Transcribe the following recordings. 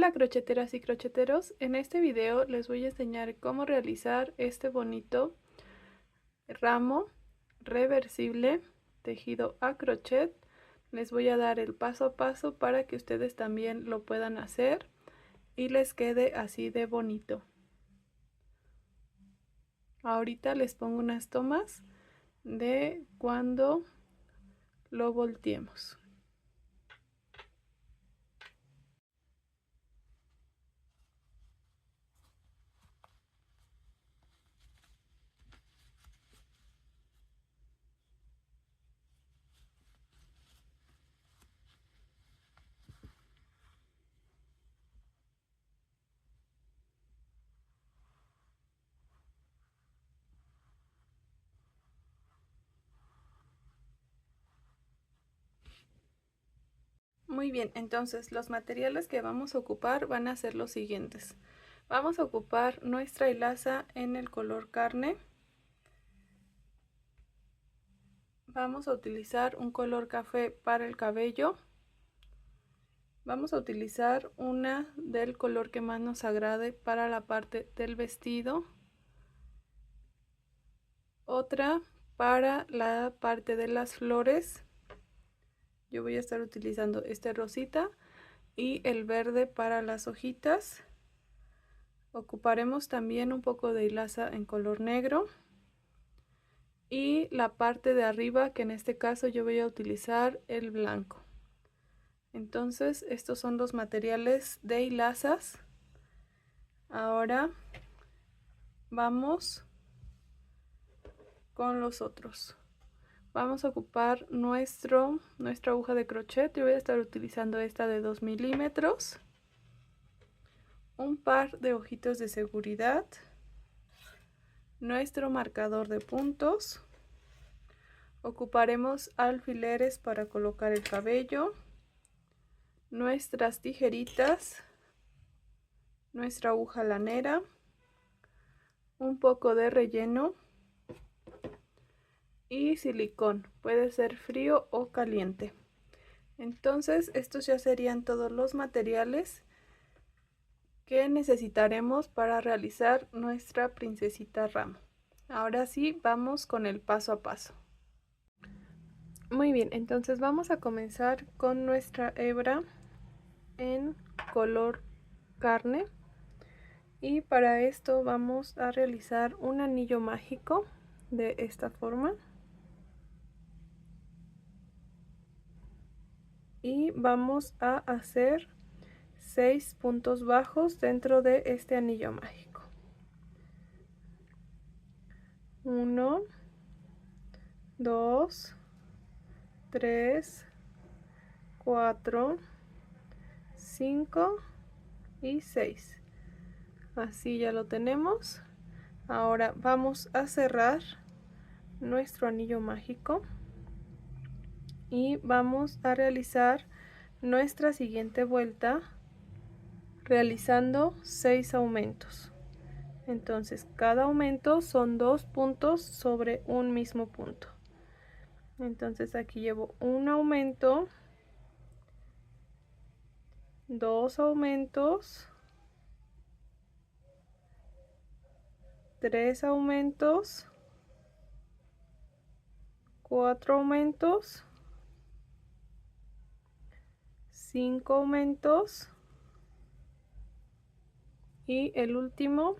Hola crocheteras y crocheteros, en este video les voy a enseñar cómo realizar este bonito ramo reversible tejido a crochet. Les voy a dar el paso a paso para que ustedes también lo puedan hacer y les quede así de bonito. Ahorita les pongo unas tomas de cuando lo volteemos. Muy bien, entonces los materiales que vamos a ocupar van a ser los siguientes. Vamos a ocupar nuestra hilaza en el color carne. Vamos a utilizar un color café para el cabello. Vamos a utilizar una del color que más nos agrade para la parte del vestido. Otra para la parte de las flores. Yo voy a estar utilizando este rosita y el verde para las hojitas. Ocuparemos también un poco de hilaza en color negro. Y la parte de arriba, que en este caso yo voy a utilizar el blanco. Entonces estos son los materiales de hilazas. Ahora vamos con los otros. Vamos a ocupar nuestra aguja de crochet. Yo voy a estar utilizando esta de 2 milímetros. Un par de ojitos de seguridad. Nuestro marcador de puntos. Ocuparemos alfileres para colocar el cabello. Nuestras tijeritas. Nuestra aguja lanera. Un poco de relleno. Y silicón, puede ser frío o caliente. Entonces estos ya serían todos los materiales que necesitaremos para realizar nuestra princesita ramo. Ahora sí, vamos con el paso a paso. Muy bien, entonces vamos a comenzar con nuestra hebra en color carne. Y para esto vamos a realizar un anillo mágico de esta forma. Y vamos a hacer 6 puntos bajos dentro de este anillo mágico. 1, 2, 3, 4, 5 y 6. Así ya lo tenemos. Ahora vamos a cerrar nuestro anillo mágico y vamos a realizar nuestra siguiente vuelta realizando 6 aumentos. Entonces cada aumento son 2 puntos sobre un mismo punto. Entonces aquí llevo un aumento, 2 aumentos, 3 aumentos, 4 aumentos, 5 aumentos y el último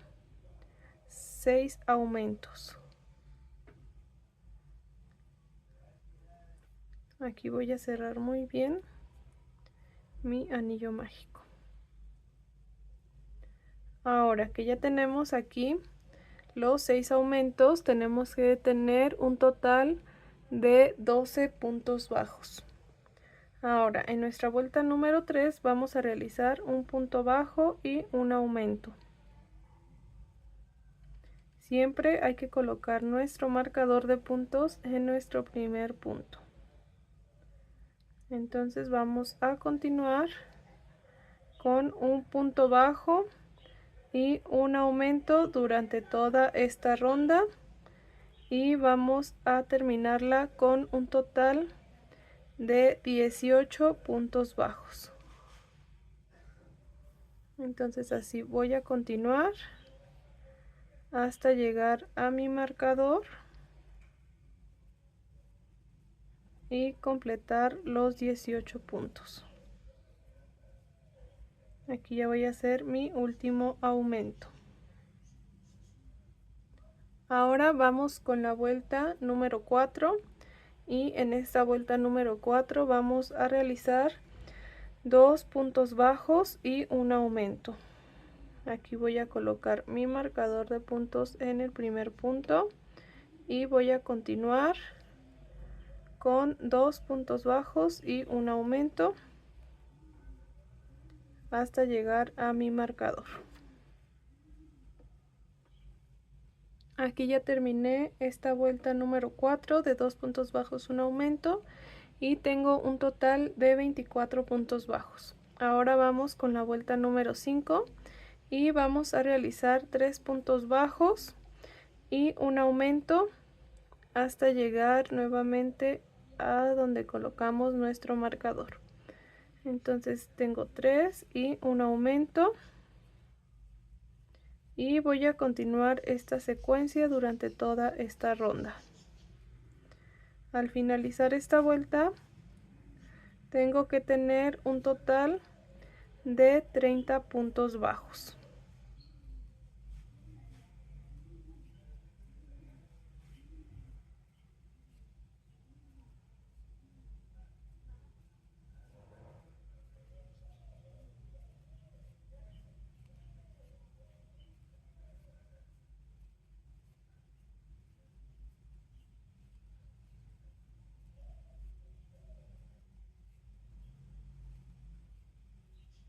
6 aumentos. Aquí voy a cerrar muy bien mi anillo mágico. Ahora que ya tenemos aquí los 6 aumentos, tenemos que tener un total de 12 puntos bajos. Ahora en nuestra vuelta número 3 vamos a realizar un punto bajo y un aumento. Siempre hay que colocar nuestro marcador de puntos en nuestro primer punto. Entonces vamos a continuar con un punto bajo y un aumento durante toda esta ronda y vamos a terminarla con un total de 18 puntos bajos. Entonces así voy a continuar hasta llegar a mi marcador y completar los 18 puntos. Aquí ya voy a hacer mi último aumento. Ahora vamos con la vuelta número 4 y en esta vuelta número 4 vamos a realizar 2 puntos bajos y un aumento. Aquí voy a colocar mi marcador de puntos en el primer punto y voy a continuar con 2 puntos bajos y un aumento hasta llegar a mi marcador. Aquí ya terminé esta vuelta número 4 de 2 puntos bajos, un aumento, y tengo un total de 24 puntos bajos. Ahora vamos con la vuelta número 5 y vamos a realizar 3 puntos bajos y un aumento hasta llegar nuevamente a donde colocamos nuestro marcador. Entonces tengo 3 y un aumento y voy a continuar esta secuencia durante toda esta ronda. Al finalizar esta vuelta tengo que tener un total de 30 puntos bajos.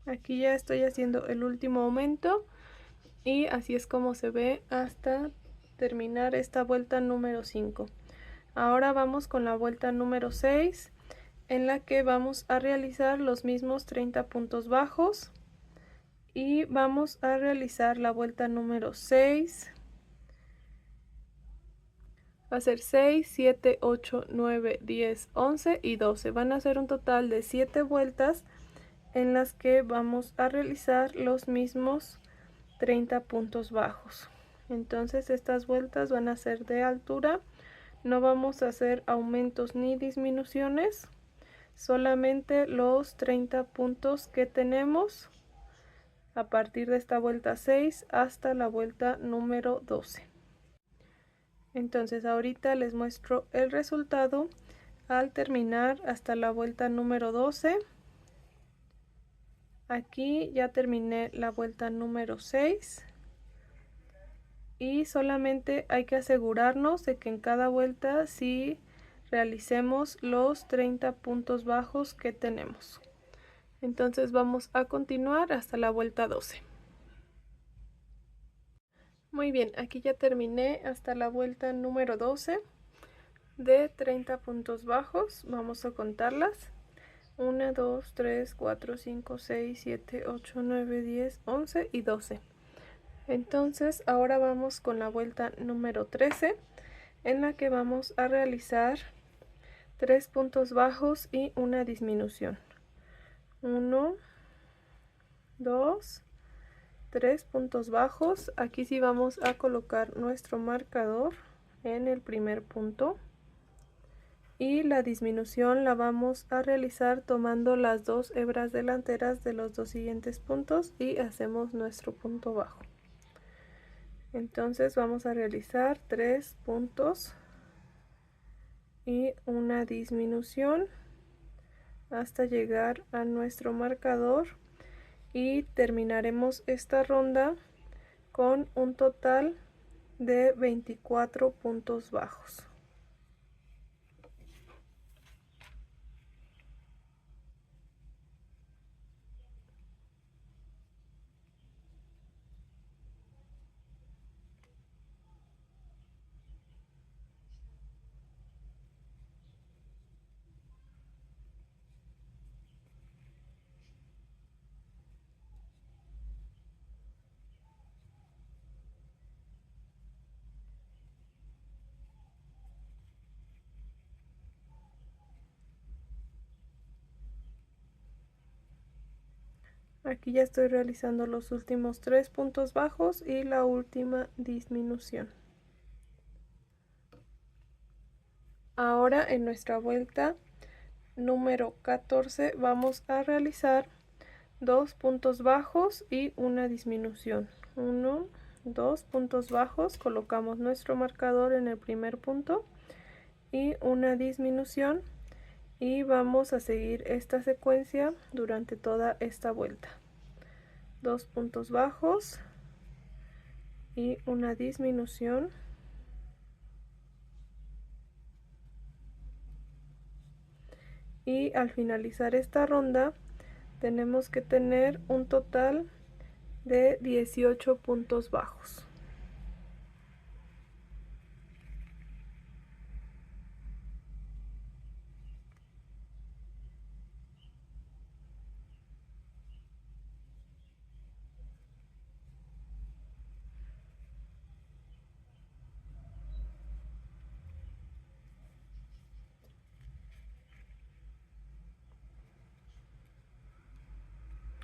Aquí ya estoy haciendo el último aumento y así es como se ve hasta terminar esta vuelta número 5. Ahora vamos con la vuelta número 6, en la que vamos a realizar los mismos 30 puntos bajos y vamos a realizar la vuelta número 6. Va a ser 6, 7, 8, 9, 10, 11 y 12. Van a ser un total de 7 vueltas en las que vamos a realizar los mismos 30 puntos bajos. Entonces estas vueltas van a ser de altura, no vamos a hacer aumentos ni disminuciones, solamente los 30 puntos que tenemos a partir de esta vuelta 6 hasta la vuelta número 12. Entonces ahorita les muestro el resultado al terminar hasta la vuelta número 12. Aquí ya terminé la vuelta número 6 y solamente hay que asegurarnos de que en cada vuelta sí realicemos los 30 puntos bajos que tenemos. Entonces vamos a continuar hasta la vuelta 12. Muy bien, aquí ya terminé hasta la vuelta número 12 de 30 puntos bajos. Vamos a contarlas. 1, 2, 3, 4, 5, 6, 7, 8, 9, 10, 11 y 12. Entonces ahora vamos con la vuelta número 13, en la que vamos a realizar 3 puntos bajos y una disminución. 1, 2, 3 puntos bajos. Aquí sí vamos a colocar nuestro marcador en el primer punto. Y la disminución la vamos a realizar tomando las 2 hebras delanteras de los 2 siguientes puntos y hacemos nuestro punto bajo. Entonces vamos a realizar 3 puntos y una disminución hasta llegar a nuestro marcador y terminaremos esta ronda con un total de 24 puntos bajos. Aquí ya estoy realizando los últimos 3 puntos bajos y la última disminución. Ahora en nuestra vuelta número 14 vamos a realizar 2 puntos bajos y una disminución. 1, 2 puntos bajos, colocamos nuestro marcador en el primer punto y una disminución, y vamos a seguir esta secuencia durante toda esta vuelta. 2 puntos bajos y una disminución, y al finalizar esta ronda tenemos que tener un total de 18 puntos bajos.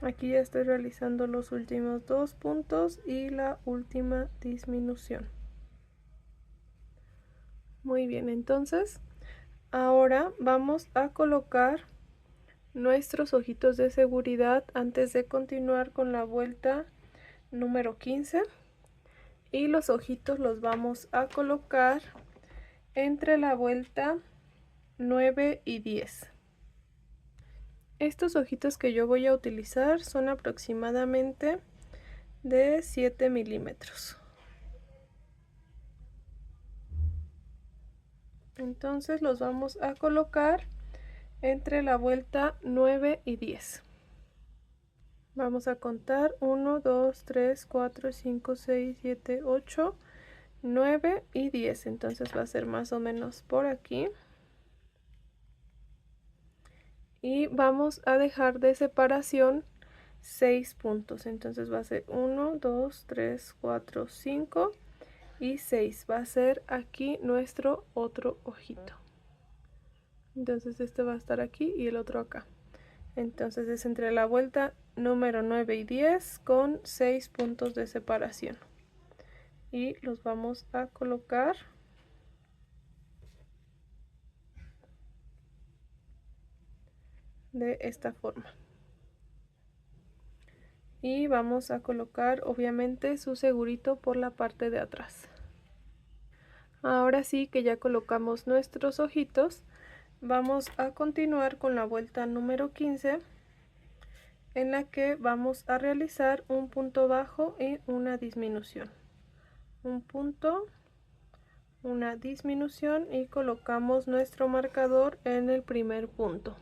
Aquí ya estoy realizando los últimos 2 puntos y la última disminución. Muy bien, entonces ahora vamos a colocar nuestros ojitos de seguridad antes de continuar con la vuelta número 15, y los ojitos los vamos a colocar entre la vuelta 9 y 10. Estos ojitos que yo voy a utilizar son aproximadamente de 7 milímetros. Entonces los vamos a colocar entre la vuelta 9 y 10. Vamos a contar 1, 2, 3, 4, 5, 6, 7, 8, 9 y 10. Entonces va a ser más o menos por aquí. Y vamos a dejar de separación 6 puntos. Entonces va a ser 1, 2, 3, 4, 5 y 6. Va a ser aquí nuestro otro ojito. Entonces este va a estar aquí y el otro acá. Entonces es entre la vuelta número 9 y 10 con 6 puntos de separación. Y los vamos a colocar de esta forma. Y vamos a colocar obviamente su segurito por la parte de atrás. Ahora sí que ya colocamos nuestros ojitos, vamos a continuar con la vuelta número 15, en la que vamos a realizar un punto bajo y una disminución. Un punto, una disminución, y colocamos nuestro marcador en el primer punto.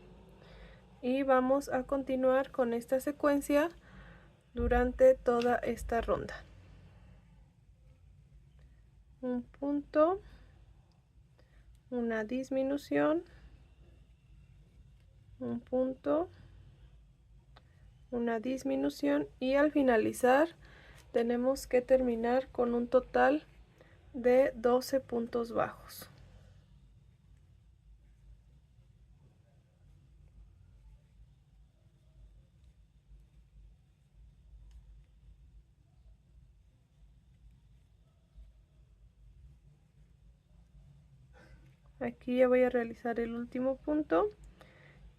Y vamos a continuar con esta secuencia durante toda esta ronda. Un punto, una disminución, un punto, una disminución, y al finalizar tenemos que terminar con un total de 12 puntos bajos. Aquí ya voy a realizar el último punto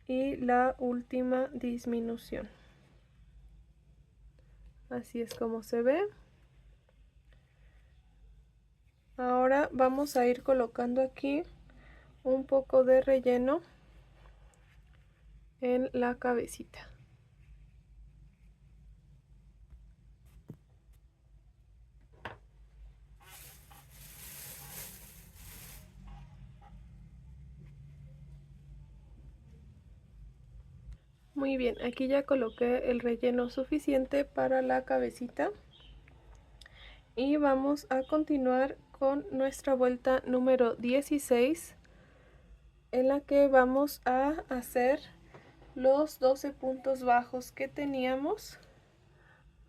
y la última disminución. Así es como se ve. Ahora vamos a ir colocando aquí un poco de relleno en la cabecita. Muy bien, aquí ya coloqué el relleno suficiente para la cabecita. Y vamos a continuar con nuestra vuelta número 16, en la que vamos a hacer los 12 puntos bajos que teníamos,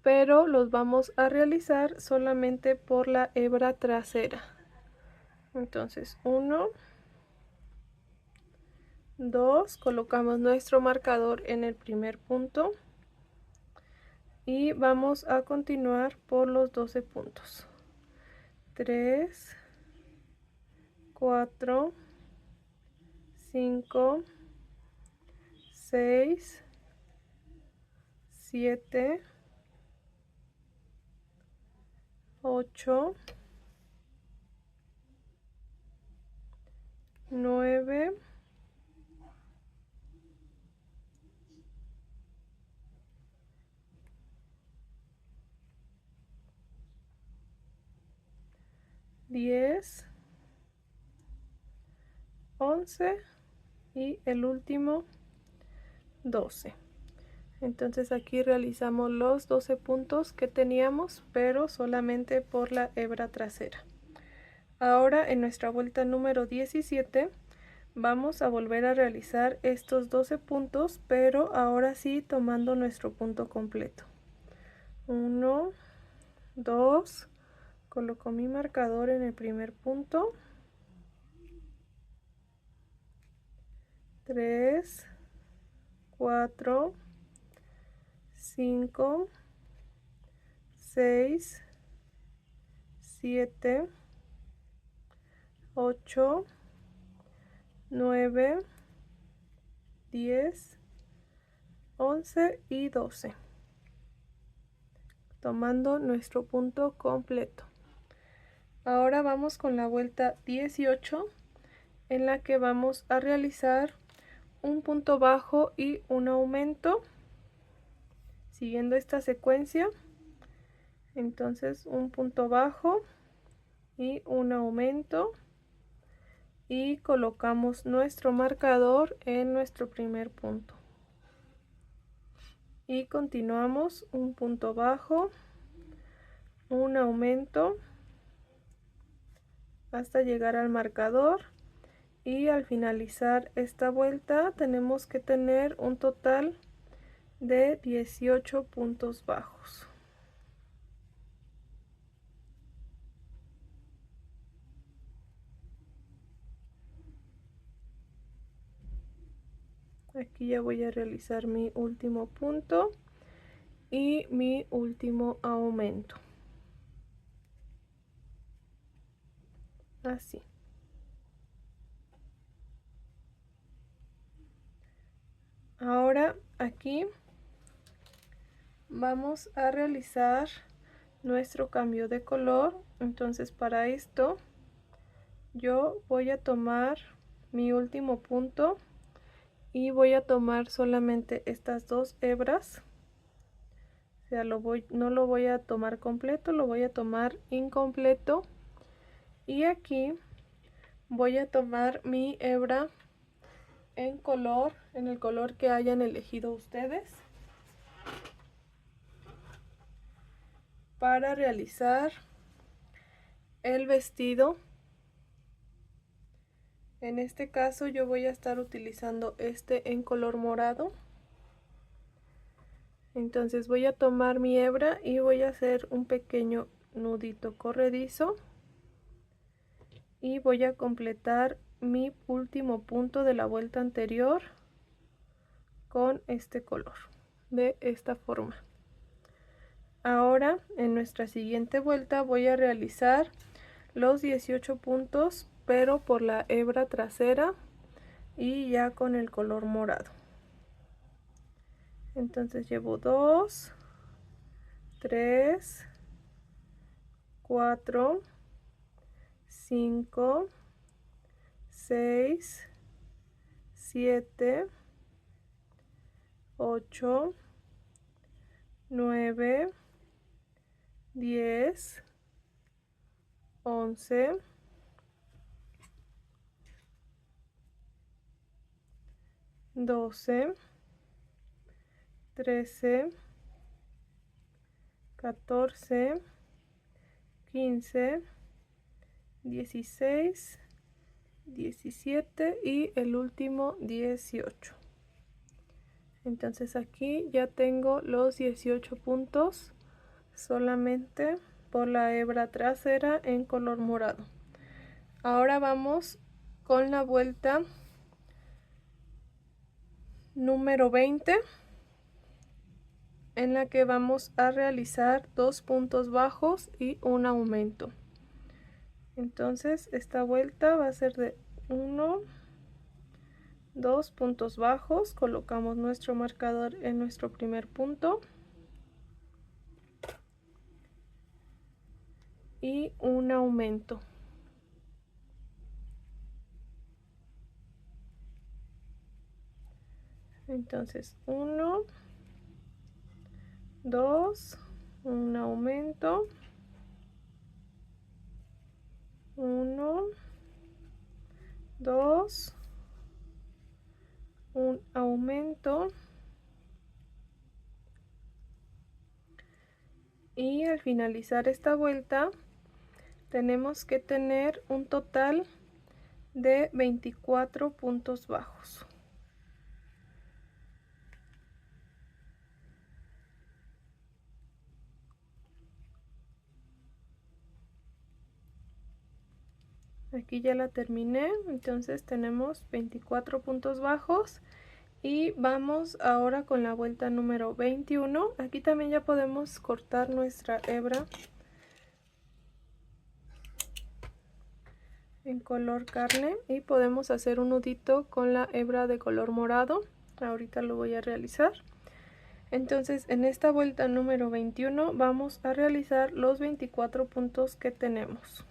pero los vamos a realizar solamente por la hebra trasera. Entonces 1, 2, colocamos nuestro marcador en el primer punto, y vamos a continuar por los 12 puntos. 3, 4, 5, 6, 7, 8, 9, 10, 11 y el último 12. Entonces aquí realizamos los 12 puntos que teníamos, pero solamente por la hebra trasera. Ahora en nuestra vuelta número 17 vamos a volver a realizar estos 12 puntos, pero ahora sí tomando nuestro punto completo. 1, 2, coloco mi marcador en el primer punto. 3, 4, 5, 6, 7, 8, 9, 10, 11 y 12, tomando nuestro punto completo. Ahora vamos con la vuelta 18, en la que vamos a realizar un punto bajo y un aumento siguiendo esta secuencia. Entonces un punto bajo y un aumento y colocamos nuestro marcador en nuestro primer punto y continuamos un punto bajo, un aumento hasta llegar al marcador, y al finalizar esta vuelta tenemos que tener un total de 18 puntos bajos. Aquí ya voy a realizar mi último punto y mi último aumento. Así. Ahora aquí vamos a realizar nuestro cambio de color. Entonces para esto yo voy a tomar mi último punto y voy a tomar solamente estas dos hebras. O sea, no lo voy a tomar completo, lo voy a tomar incompleto, y aquí voy a tomar mi hebra en color, en el color que hayan elegido ustedes, para realizar el vestido. En este caso yo voy a estar utilizando este en color morado. Entonces voy a tomar mi hebra y voy a hacer un pequeño nudito corredizo y voy a completar mi último punto de la vuelta anterior con este color, de esta forma. Ahora en nuestra siguiente vuelta voy a realizar los 18 puntos, pero por la hebra trasera y ya con el color morado. Entonces llevo 2, 3, 4, 5, 6, 7, 8, 9, 10, 11, 12, 13, 14, 15, 16, 17 y el último 18. Entonces aquí ya tengo los 18 puntos solamente por la hebra trasera en color morado. Ahora vamos con la vuelta número 20, en la que vamos a realizar 2 puntos bajos y un aumento. Entonces esta vuelta va a ser de 1, 2 puntos bajos, colocamos nuestro marcador en nuestro primer punto y un aumento. Entonces 1, 2, un aumento, 1, 2, un aumento, y al finalizar esta vuelta tenemos que tener un total de 24 puntos bajos. Aquí ya la terminé, entonces tenemos 24 puntos bajos y vamos ahora con la vuelta número 21. Aquí también ya podemos cortar nuestra hebra en color carne y podemos hacer un nudito con la hebra de color morado. Ahorita lo voy a realizar. Entonces en esta vuelta número 21 vamos a realizar los 24 puntos que tenemos.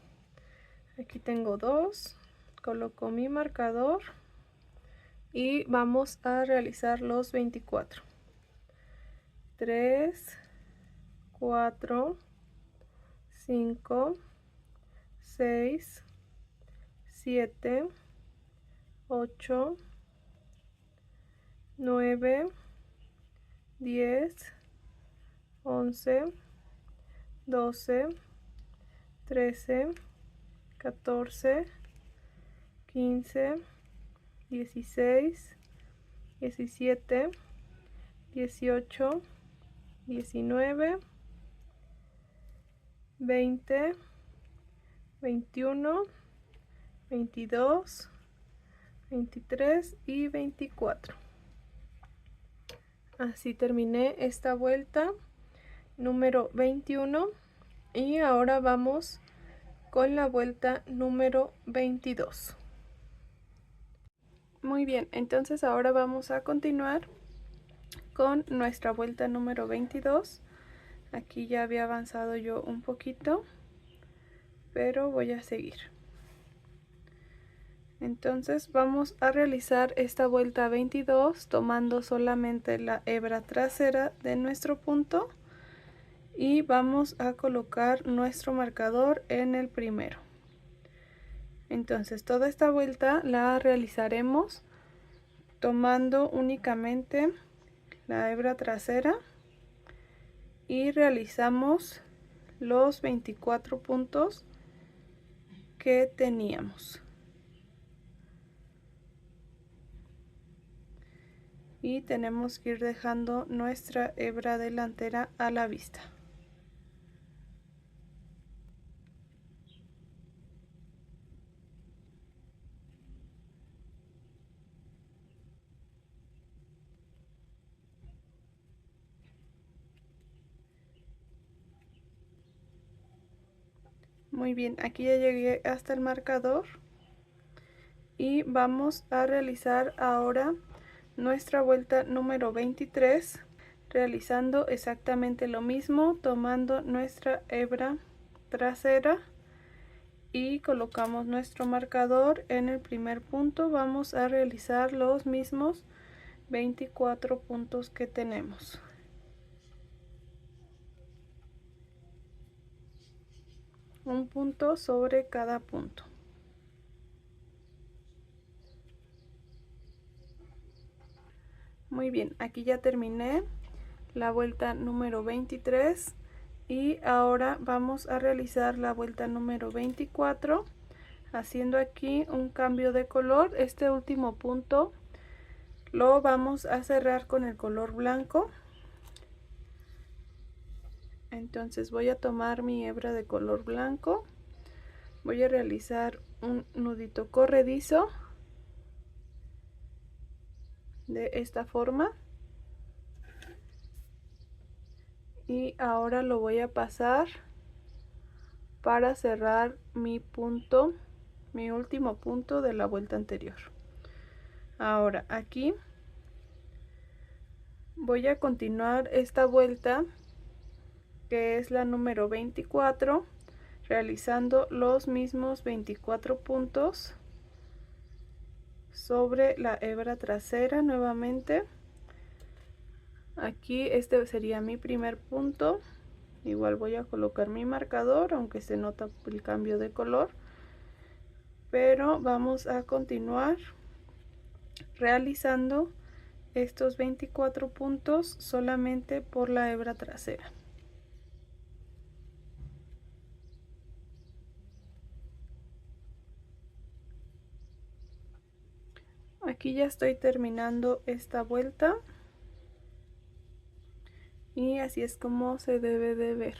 Aquí tengo 2, coloco mi marcador y vamos a realizar los 24. 3, 4, 5, 6, 7, 8, 9, 10, 11, 12, 13, 14, 15, 16, 17, 18, 19, 20, 21, 22, 23 y 24. Así terminé esta vuelta número 21 y ahora vamos con la vuelta número 22. Muy bien, entonces ahora vamos a continuar con nuestra vuelta número 22. Aquí ya había avanzado yo un poquito, pero voy a seguir. Entonces vamos a realizar esta vuelta 22 tomando solamente la hebra trasera de nuestro punto y vamos a colocar nuestro marcador en el primero. Entonces toda esta vuelta la realizaremos tomando únicamente la hebra trasera y realizamos los 24 puntos que teníamos. Y tenemos que ir dejando nuestra hebra delantera a la vista. Muy bien, aquí ya llegué hasta el marcador y vamos a realizar ahora nuestra vuelta número 23 realizando exactamente lo mismo, tomando nuestra hebra trasera y colocamos nuestro marcador en el primer punto. Vamos a realizar los mismos 24 puntos que tenemos. Un punto sobre cada punto. Muy bien, aquí ya terminé la vuelta número 23 y ahora vamos a realizar la vuelta número 24 haciendo aquí un cambio de color. Este último punto lo vamos a cerrar con el color blanco. Entonces voy a tomar mi hebra de color blanco, voy a realizar un nudito corredizo de esta forma y ahora lo voy a pasar para cerrar mi punto, mi último punto de la vuelta anterior. Ahora aquí voy a continuar esta vuelta, que es la número 24, realizando los mismos 24 puntos sobre la hebra trasera nuevamente. Aquí este sería mi primer punto. Igual voy a colocar mi marcador, aunque se nota el cambio de color, pero vamos a continuar realizando estos 24 puntos solamente por la hebra trasera. Aquí ya estoy terminando esta vuelta y así es como se debe de ver.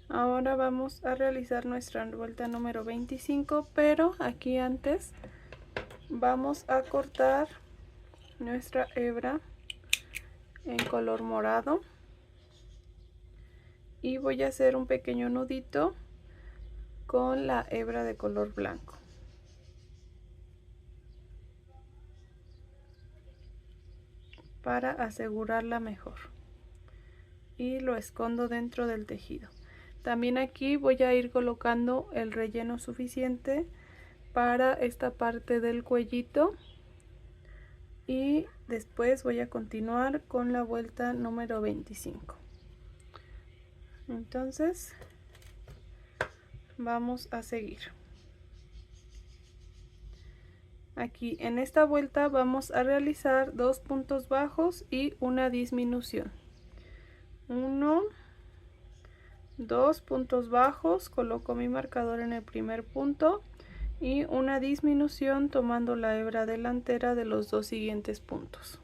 Ahora vamos a realizar nuestra vuelta número 25, pero aquí antes vamos a cortar nuestra hebra en color morado y voy a hacer un pequeño nudito con la hebra de color blanco. Para asegurarla mejor, y lo escondo dentro del tejido. También aquí voy a ir colocando el relleno suficiente para esta parte del cuellito y después voy a continuar con la vuelta número 25. Entonces vamos a seguir. Aquí en esta vuelta vamos a realizar 2 puntos bajos y una disminución. 1, 2 puntos bajos, coloco mi marcador en el primer punto y una disminución tomando la hebra delantera de los dos siguientes puntos.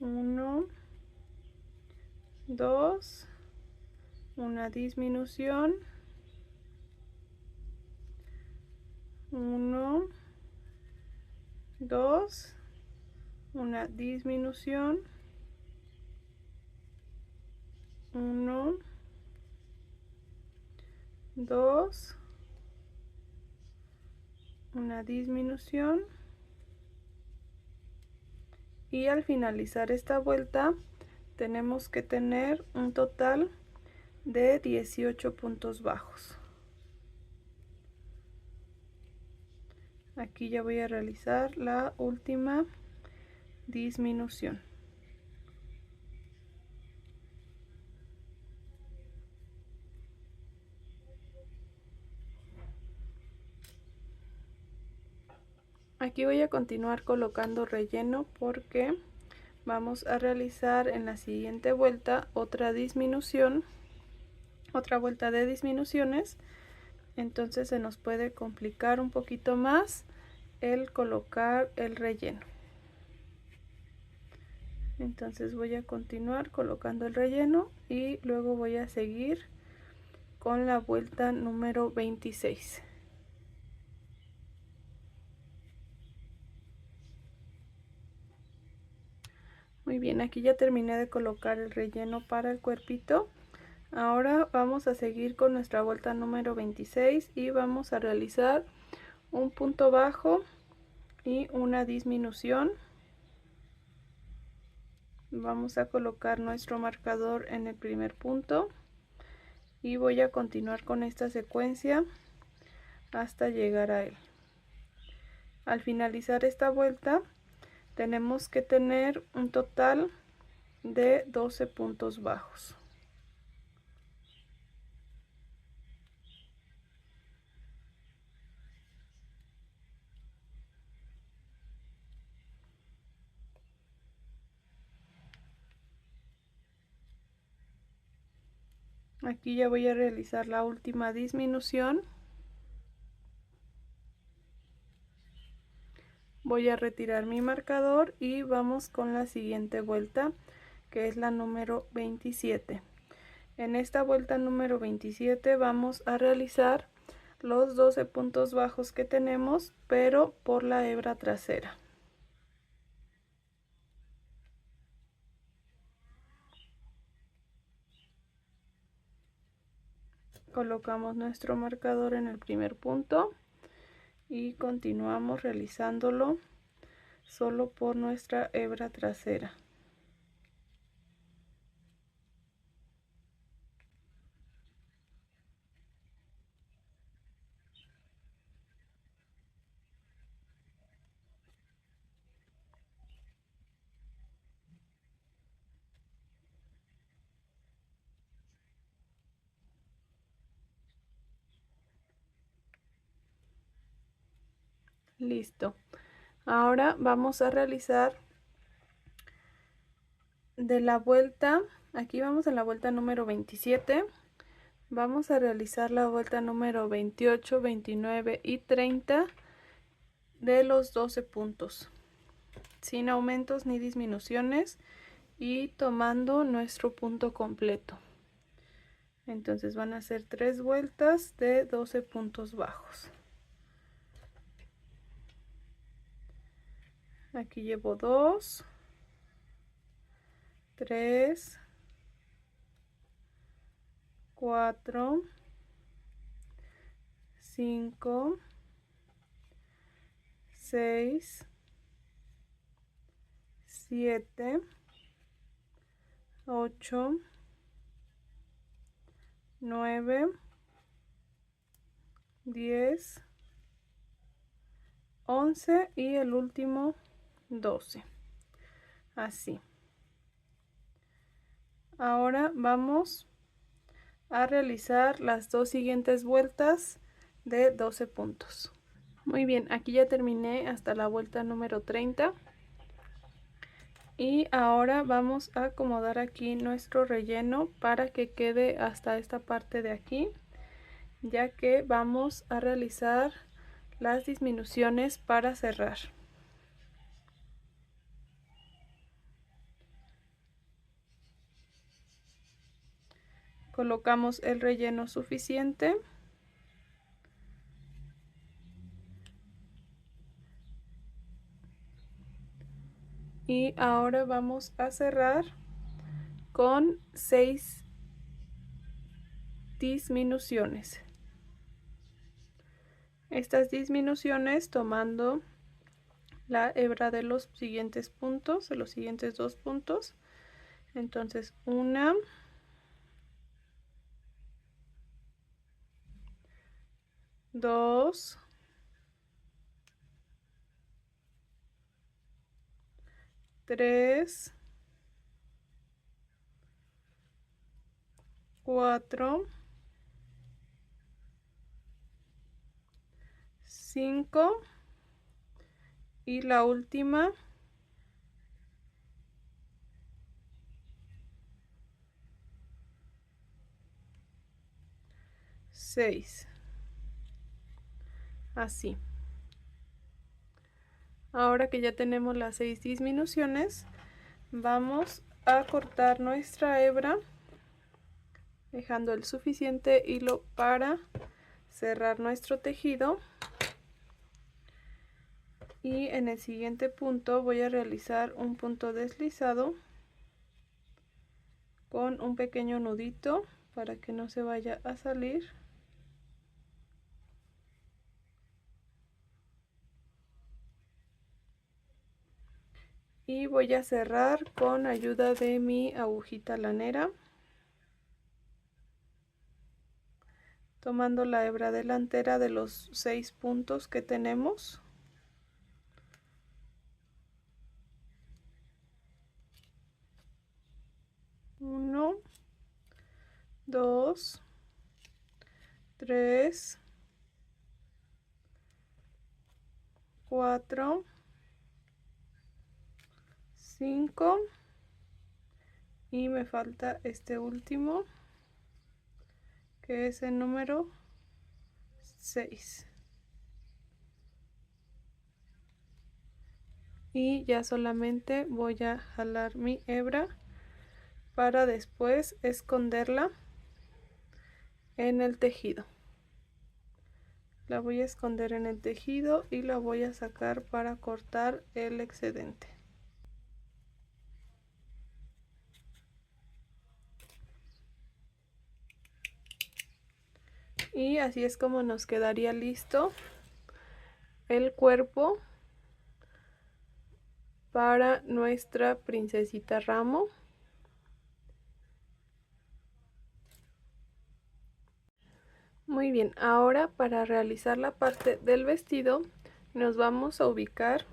1, 2, una disminución, 1, 2, una disminución, 1, 2, una disminución, y al finalizar esta vuelta tenemos que tener un total de 18 puntos bajos. Aquí ya voy a realizar la última disminución. Aquí voy a continuar colocando relleno porque vamos a realizar en la siguiente vuelta otra disminución, otra vuelta de disminuciones. Entonces se nos puede complicar un poquito más el colocar el relleno. Entonces voy a continuar colocando el relleno y luego voy a seguir con la vuelta número 26. Muy bien, aquí ya terminé de colocar el relleno para el cuerpito. Ahora vamos a seguir con nuestra vuelta número 26 y vamos a realizar un punto bajo y una disminución. Vamos a colocar nuestro marcador en el primer punto y voy a continuar con esta secuencia hasta llegar a él. Al finalizar esta vuelta tenemos que tener un total de 12 puntos bajos. Aquí ya voy a realizar la última disminución. Voy a retirar mi marcador y vamos con la siguiente vuelta, que es la número 27. En esta vuelta número 27 vamos a realizar los 12 puntos bajos que tenemos, pero por la hebra trasera. Colocamos nuestro marcador en el primer punto y continuamos realizándolo solo por nuestra hebra trasera. Listo. Ahora vamos a realizar de la vuelta, aquí vamos en la vuelta número 27, vamos a realizar la vuelta número 28, 29 y 30 de los 12 puntos, sin aumentos ni disminuciones y tomando nuestro punto completo. Entonces van a ser 3 vueltas de 12 puntos bajos. Aquí llevo 2, 3, 4, 5, 6, 7, 8, 9, 10, 11 y el último 12. Así. Ahora vamos a realizar las dos siguientes vueltas de 12 puntos. Muy bien, aquí ya terminé hasta la vuelta número 30. Y ahora vamos a acomodar aquí nuestro relleno para que quede hasta esta parte de aquí, ya que vamos a realizar las disminuciones para cerrar. Colocamos el relleno suficiente. Y ahora vamos a cerrar con 6 disminuciones. Estas disminuciones tomando la hebra de los siguientes puntos, de los siguientes 2 puntos. Entonces 1, 2, 3, 4, 5 y la última 6. Así. Ahora que ya tenemos las 6 disminuciones, vamos a cortar nuestra hebra dejando el suficiente hilo para cerrar nuestro tejido. Y en el siguiente punto voy a realizar un punto deslizado con un pequeño nudito para que no se vaya a salir. Y voy a cerrar con ayuda de mi agujita lanera, tomando la hebra delantera de los 6 puntos que tenemos. Uno, 2, 3, 4, 5 y me falta este último, que es el número 6. Y ya solamente voy a jalar mi hebra para después esconderla en el tejido. La voy a esconder en el tejido y la voy a sacar para cortar el excedente. Y así es como nos quedaría listo el cuerpo para nuestra princesita Ramo. Muy bien, ahora para realizar la parte del vestido nos vamos a ubicar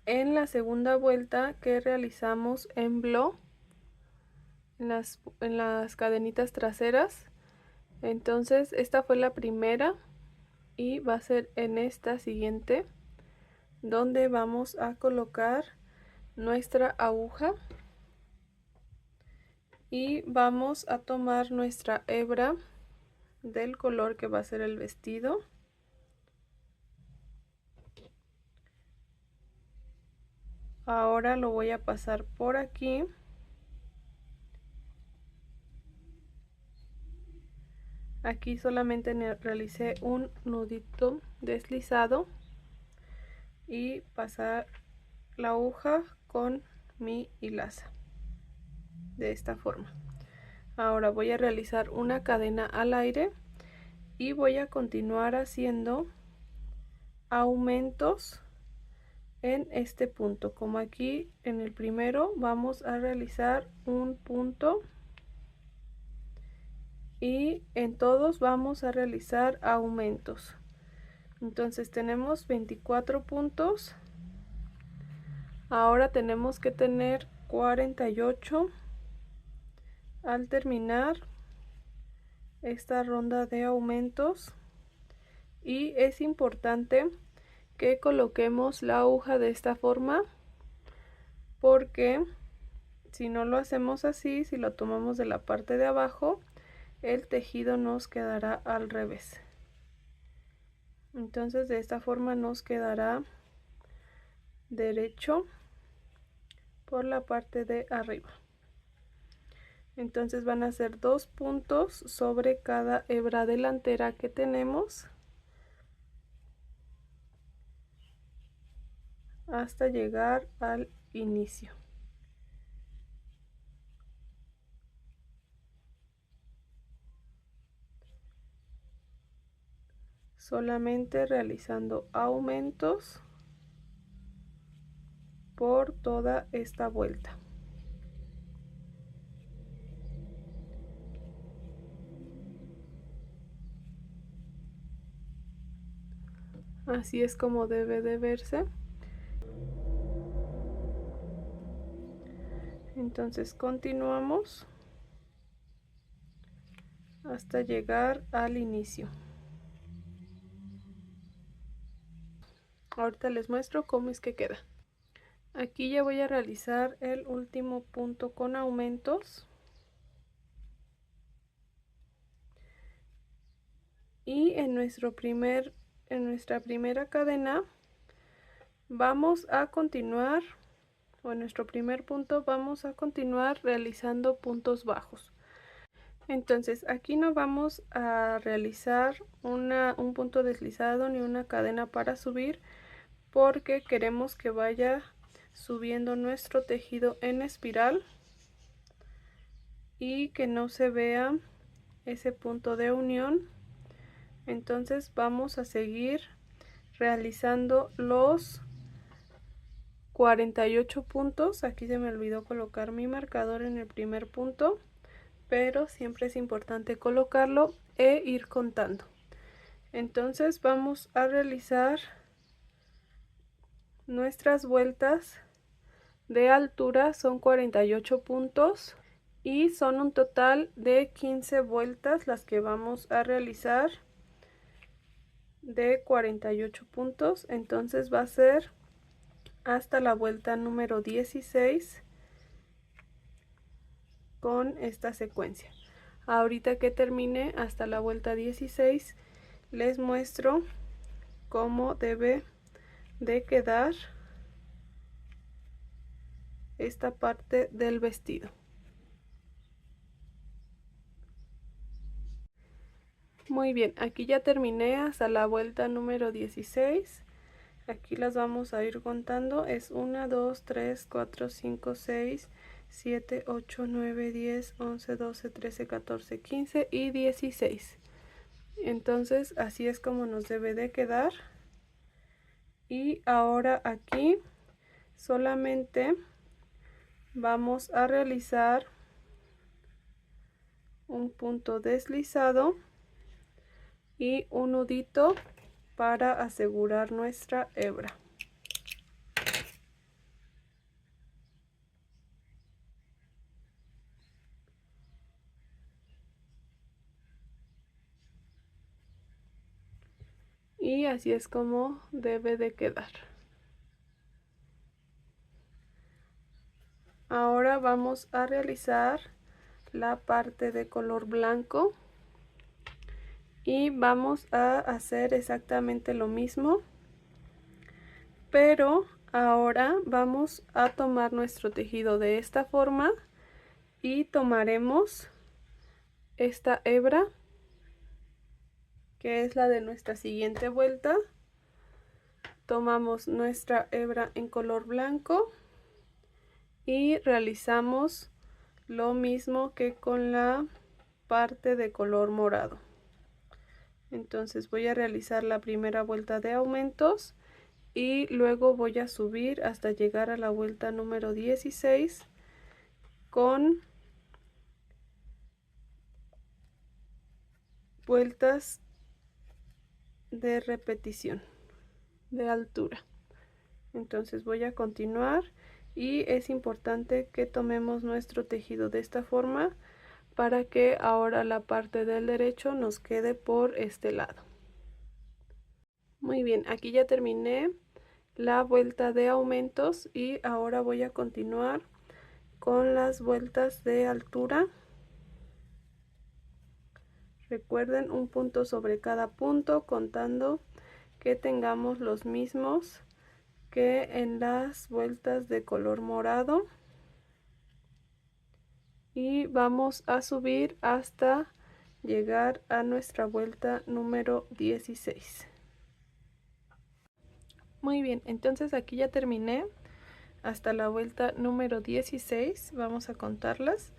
en la segunda vuelta que realizamos en blow, en las cadenitas traseras. Entonces esta fue la primera y va a ser en esta siguiente donde vamos a colocar nuestra aguja y vamos a tomar nuestra hebra del color que va a ser el vestido. Ahora lo voy a pasar por aquí. Aquí solamente realicé un nudito deslizado y pasar la aguja con mi hilaza de esta forma. Ahora voy a realizar una cadena al aire y voy a continuar haciendo aumentos en este punto. Como aquí en el primero vamos a realizar un punto y en todos vamos a realizar aumentos. Entonces tenemos 24 puntos. Ahora tenemos que tener 48 al terminar esta ronda de aumentos, y es importante que coloquemos la aguja de esta forma porque si no lo hacemos así, si lo tomamos de la parte de abajo, el tejido nos quedará al revés. Entonces de esta forma nos quedará derecho por la parte de arriba. Entonces van a ser 2 puntos sobre cada hebra delantera que tenemos hasta llegar al inicio. Solamente realizando aumentos por toda esta vuelta. Así es como debe de verse. Entonces continuamos hasta llegar al inicio. Ahorita les muestro cómo es que queda. Aquí ya voy a realizar el último punto con aumentos. Y en nuestra primera cadena vamos a continuar, o en nuestro primer punto vamos a continuar realizando puntos bajos. Entonces aquí no vamos a realizar un punto deslizado ni una cadena para subir, porque queremos que vaya subiendo nuestro tejido en espiral y que no se vea ese punto de unión. Entonces vamos a seguir realizando los 48 puntos. Aquí se me olvidó colocar mi marcador en el primer punto, pero siempre es importante colocarlo e ir contando. Entonces vamos a realizar nuestras vueltas de altura, son 48 puntos y son un total de 15 vueltas las que vamos a realizar de 48 puntos. Entonces va a ser hasta la vuelta número 16 con esta secuencia. Ahorita que termine hasta la vuelta 16 les muestro cómo debe de quedar esta parte del vestido. Muy bien, aquí ya terminé hasta la vuelta número 16. Aquí las vamos a ir contando. Es 1, 2, 3, 4, 5, 6, 7, 8, 9, 10, 11, 12, 13, 14, 15 y 16. Entonces así es como nos debe de quedar. Y ahora aquí solamente vamos a realizar un punto deslizado y un nudito para asegurar nuestra hebra. Y así es como debe de quedar. Ahora vamos a realizar la parte de color blanco y vamos a hacer exactamente lo mismo, pero ahora vamos a tomar nuestro tejido de esta forma y tomaremos esta hebra, que es la de nuestra siguiente vuelta. Tomamos nuestra hebra en color blanco y realizamos lo mismo que con la parte de color morado. Entonces voy a realizar la primera vuelta de aumentos y luego voy a subir hasta llegar a la vuelta número 16 con vueltas de repetición de altura. Entonces voy a continuar y es importante que tomemos nuestro tejido de esta forma para que ahora la parte del derecho nos quede por este lado. Muy bien, aquí ya terminé la vuelta de aumentos y ahora voy a continuar con las vueltas de altura. Recuerden, un punto sobre cada punto, contando que tengamos los mismos que en las vueltas de color morado. Y vamos a subir hasta llegar a nuestra vuelta número 16. Muy bien, entonces aquí ya terminé hasta la vuelta número 16. Vamos a contarlas.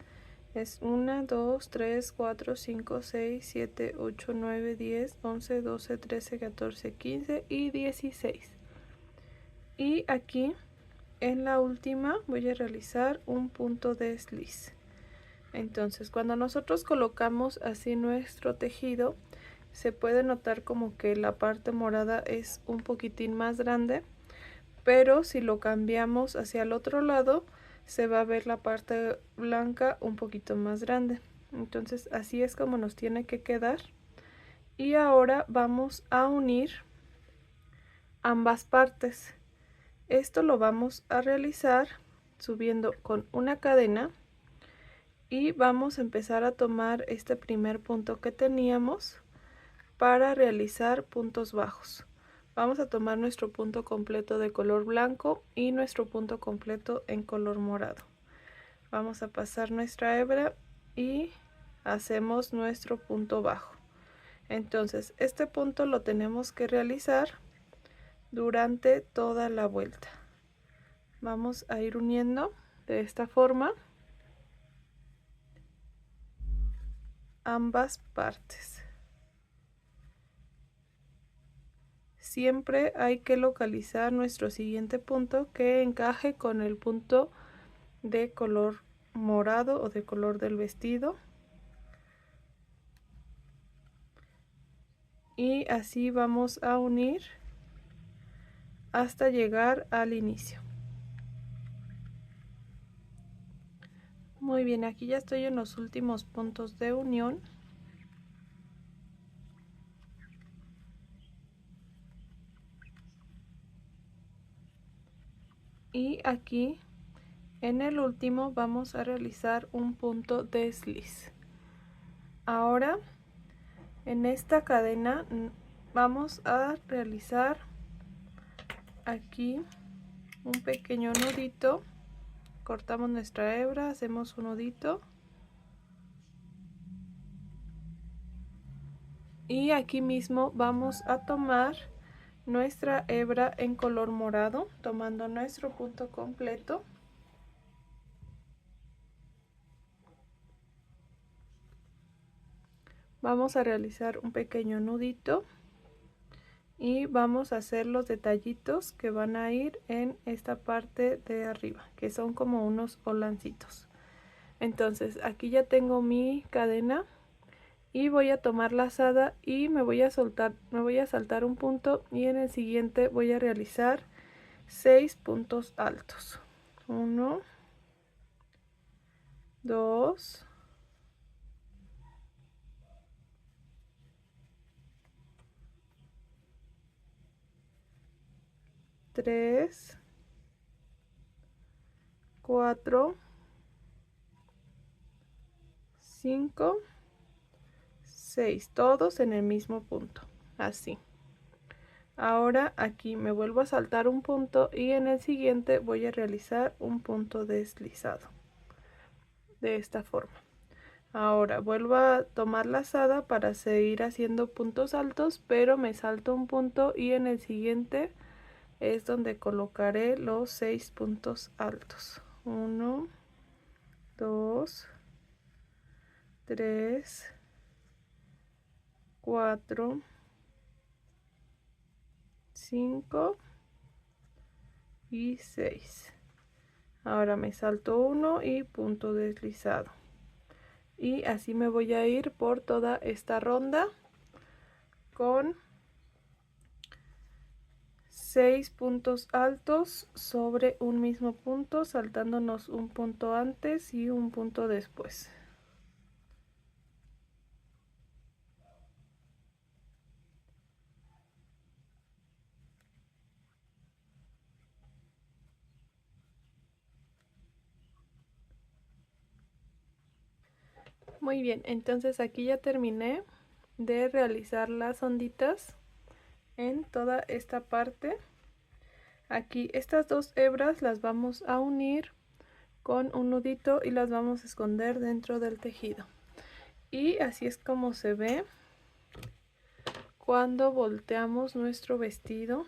Es 1, 2, 3, 4, 5, 6, 7, 8, 9, 10, 11, 12, 13, 14, 15 y 16. Y aquí en la última voy a realizar un punto desliz. Entonces cuando nosotros colocamos así nuestro tejido, se puede notar como que la parte morada es un poquitín más grande, pero si lo cambiamos hacia el otro lado, se va a ver la parte blanca un poquito más grande. Entonces así es como nos tiene que quedar. Y ahora vamos a unir ambas partes. Esto lo vamos a realizar subiendo con una cadena y vamos a empezar a tomar este primer punto que teníamos para realizar puntos bajos. Vamos a tomar nuestro punto completo de color blanco y nuestro punto completo en color morado. Vamos a pasar nuestra hebra y hacemos nuestro punto bajo. Entonces este punto lo tenemos que realizar durante toda la vuelta. Vamos a ir uniendo de esta forma ambas partes. Siempre hay que localizar nuestro siguiente punto que encaje con el punto de color morado o de color del vestido. Y así vamos a unir hasta llegar al inicio. Muy bien, aquí ya estoy en los últimos puntos de unión. Y aquí en el último vamos a realizar un punto desliz. Ahora en esta cadena vamos a realizar aquí un pequeño nudito. Cortamos nuestra hebra, hacemos un nudito Y aquí mismo vamos a tomar nuestra hebra en color morado, tomando nuestro punto completo. Vamos a realizar un pequeño nudito y vamos a hacer los detallitos que van a ir en esta parte de arriba, que son como unos holancitos. Entonces aquí ya tengo mi cadena y voy a tomar lazada y me voy a saltar un punto, y en el siguiente voy a realizar 6 puntos altos. 1, 2, 3, 4, 5, 6, todos en el mismo punto, así. Ahora aquí me vuelvo a saltar un punto y en el siguiente voy a realizar un punto deslizado de esta forma. Ahora vuelvo a tomar lazada para seguir haciendo puntos altos, pero me salto un punto y en el siguiente es donde colocaré los 6 puntos altos. 1, 2, 3, 4, 5 y 6. Ahora me salto uno y punto deslizado. Y así me voy a ir por toda esta ronda con 6 puntos altos sobre un mismo punto, saltándonos un punto antes y un punto después. Muy bien, entonces aquí ya terminé de realizar las onditas en toda esta parte. Aquí estas dos hebras las vamos a unir con un nudito y las vamos a esconder dentro del tejido. Y así es como se ve cuando volteamos nuestro vestido.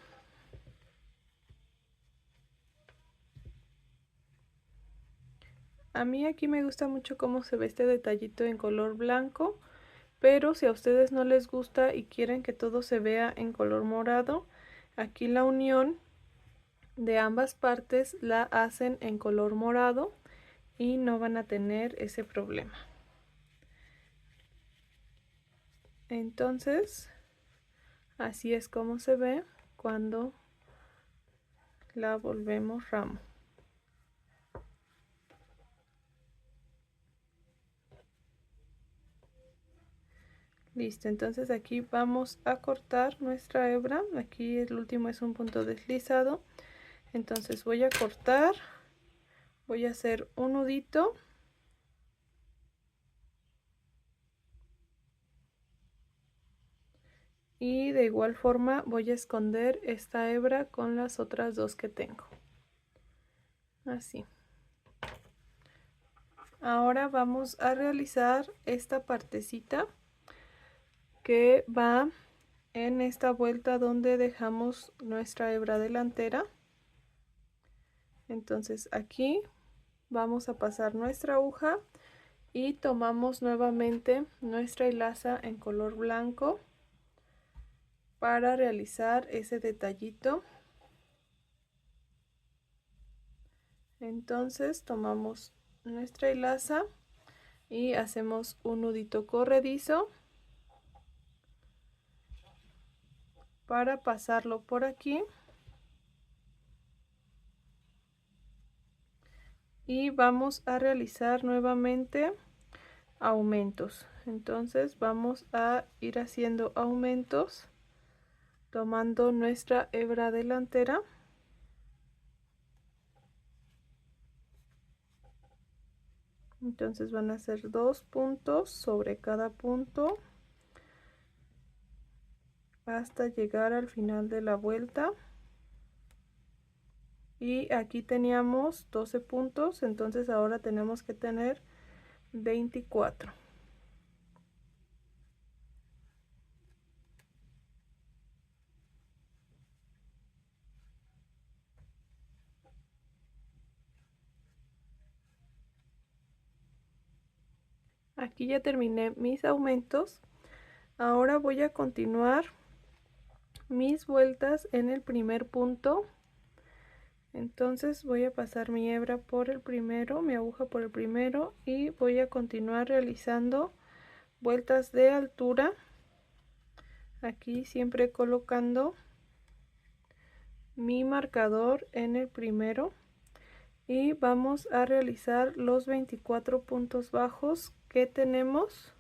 A mí aquí me gusta mucho cómo se ve este detallito en color blanco, pero si a ustedes no les gusta y quieren que todo se vea en color morado, aquí la unión de ambas partes la hacen en color morado y no van a tener ese problema. Entonces, así es como se ve cuando la volvemos ramo. Listo, entonces aquí vamos a cortar nuestra hebra. Aquí el último es un punto deslizado. Entonces voy a cortar, voy a hacer un nudito. Y de igual forma voy a esconder esta hebra con las otras dos que tengo. Así. Ahora vamos a realizar esta partecita que va en esta vuelta donde dejamos nuestra hebra delantera. Entonces aquí vamos a pasar nuestra aguja y tomamos nuevamente nuestra hilaza en color blanco para realizar ese detallito. Entonces tomamos nuestra hilaza y hacemos un nudito corredizo para pasarlo por aquí y vamos a realizar nuevamente aumentos. Entonces vamos a ir haciendo aumentos tomando nuestra hebra delantera. Entonces van a ser 2 puntos sobre cada punto hasta llegar al final de la vuelta. Y aquí teníamos 12 puntos, entonces ahora tenemos que tener 24. Aquí ya terminé mis aumentos. Ahora voy a continuar mis vueltas en el primer punto. Entonces voy a pasar mi hebra por el primero, mi aguja por el primero, y voy a continuar realizando vueltas de altura. Aquí siempre colocando mi marcador en el primero, y vamos a realizar los 24 puntos bajos que tenemos.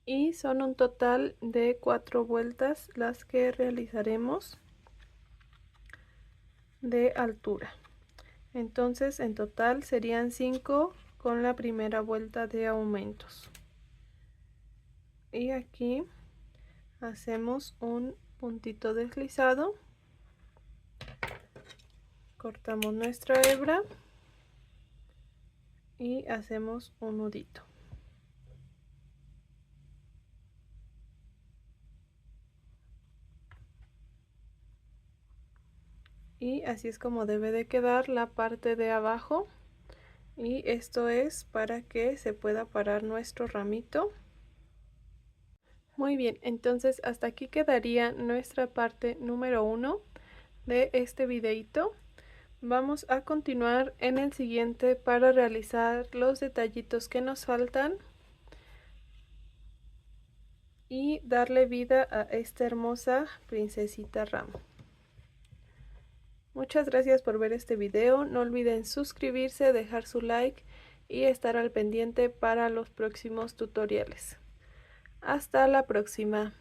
Y son un total de 4 vueltas las que realizaremos de altura. Entonces en total serían 5 con la primera vuelta de aumentos. Y aquí hacemos un puntito deslizado, cortamos nuestra hebra y hacemos un nudito. Y así es como debe de quedar la parte de abajo, y esto es para que se pueda parar nuestro ramito. Muy bien, entonces hasta aquí quedaría nuestra parte número 1 de este videito. Vamos a continuar en el siguiente para realizar los detallitos que nos faltan y darle vida a esta hermosa princesita ramo. Muchas gracias por ver este video. No olviden suscribirse, dejar su like y estar al pendiente para los próximos tutoriales. Hasta la próxima.